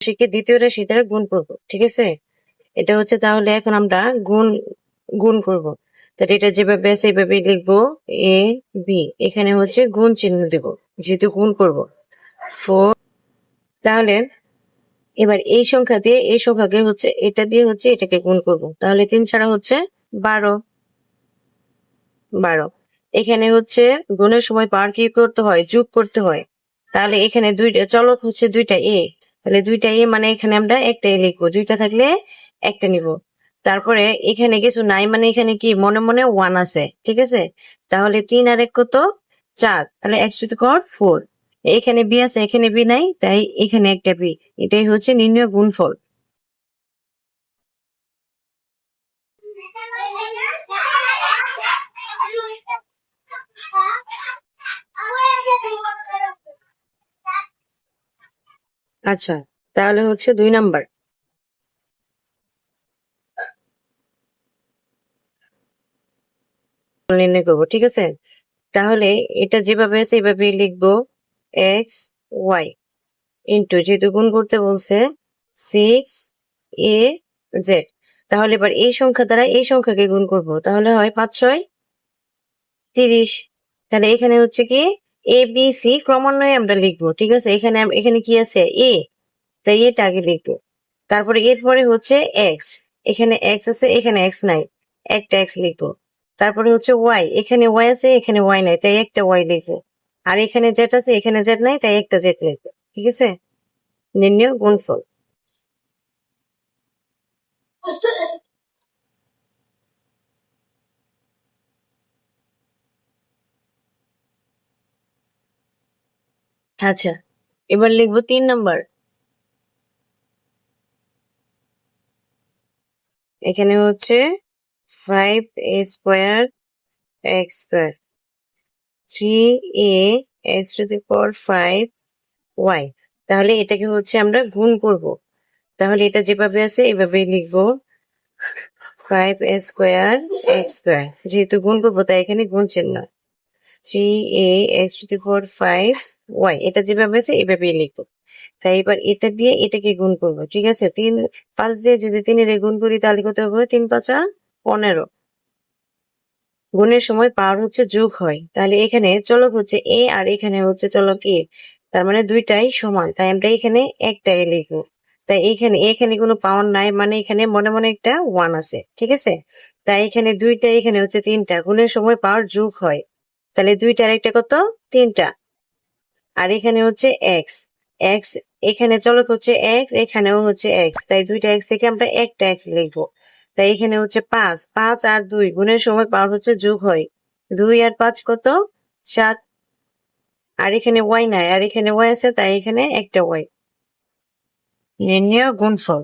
রাশিকে দ্বিতীয় রাশি দ্বারা গুণ করবো, ঠিক আছে? এটা হচ্ছে তাহলে এখন আমরা গুণ গুণ করব। তাহলে এটা যেভাবে আছে এইভাবে লিখবো এ বি, এখানে হচ্ছে গুণ চিহ্ন দেব যেহেতু গুণ করব 4। তাহলে এবার এই সংখ্যা দিয়ে এই সংখ্যাকে হচ্ছে এটা দিয়ে হচ্ছে এটাকে গুণ করব, তাহলে 3 ছাড়া হচ্ছে 12। 12 এখানে হচ্ছে গুণের সময় পাওয়ার কি করতে হয়, যোগ করতে হয়। তাহলে এখানে দুইটা চলক হচ্ছে দুইটা এ, তাহলে দুইটা এ মানে এখানে আমরা একটা এ লিখবো, দুইটা থাকলে একটা নিব। তারপরে এখানে কিছু নাই মানে এখানে কি মনে মনে 1 আছে, ঠিক আছে? তাহলে 3 আর 1 কত, 4, তাহলে x টু দি পাওয়ার 4। এখানে বি আছে, এখানে বি নাই, তাই এখানে একটা বি। এটাই হচ্ছে নির্ণয় গুণফল। আচ্ছা, তাহলে হচ্ছে 2 নাম্বার নির্ণয় করবো, ঠিক আছে? তাহলে এটা যেভাবে আছে এভাবে লিখবো এক্স ওয়াই ইন্টু, যেহেতু গুণ করতে বলছে 6 a z। তাহলে এবার এই সংখ্যা দ্বারা এই সংখ্যাকে গুণ করব, তাহলে হয় 5 6 30। তাহলে এখানে হচ্ছে কি এ বি সি ক্রমান্বয়ে আমরা লিখবো, ঠিক আছে? এখানে এখানে কি আছে এ, তাই এটা আগে লিখবো। তারপরে এরপরে হচ্ছে এক্স, এখানে এক্স আছে এখানে এক্স নাই, একটা এক্স লিখবো। তারপরে হচ্ছে ওয়াই, এখানে ওয়াই আছে এখানে ওয়াই নাই, তাই একটা ওয়াই লিখবো। আর এখানে জেড আছে এখানে জেড নাই, তাই একটা জেড লিখবো, ঠিক আছে? নির্ণয় গুণফল। আচ্ছা, এবার লিখবো 3 নাম্বার। এখানে হচ্ছে 5a² x², 3a x⁵y। তাহলে এটাকে হচ্ছে আমরা গুণ করব, তাহলে এটা যেভাবে আছে এভাবেই লিখবো 5a² যেহেতু গুণ করবো তাই এখানে গুণ চিহ্ন 3a x⁵5y, এটা যেভাবে আছে এভাবেই লিখবো। তাই এবার এটা দিয়ে এটাকে গুণ করবো, ঠিক আছে? 5 দিয়ে যদি 3 গুণ করি তাহলে কত হবে, 3 5 15। গুণের সময় পাওয়ার হচ্ছে যোগ হয়, তাহলে এখানে চলক হচ্ছে এ আর এখানে হচ্ছে চলক এ, তার মানে দুইটাই সমান, তাই আমরা এখানে একটা এ লিখবো। তাই এখানে এখানে কোনো পাওয়ার নাই মানে এখানে মনে মনে একটা 1 আছে, ঠিক আছে? তাই এখানে দুইটা এখানে হচ্ছে 3টা, গুণের সময় পাওয়ার যোগ হয়, তাহলে 2টা আর একটা কত, 3টা। আর এখানে হচ্ছে এক্স, এক্স এখানে চলক হচ্ছে এক্স, এখানেও হচ্ছে এক্স, তাই দুইটা এক্স থেকে আমরা একটা এক্স লিখবো। তাই এখানে হচ্ছে 5, 5 আর 2 গুণের সময় পাওয়ার হচ্ছে যোগ হয়, 2 আর 5 কত, 7। আর এখানে ওয়াই নাই আর এখানে ওয়াই আছে, তাই এখানে একটা ওয়াই। নির্ণয় গুণফল।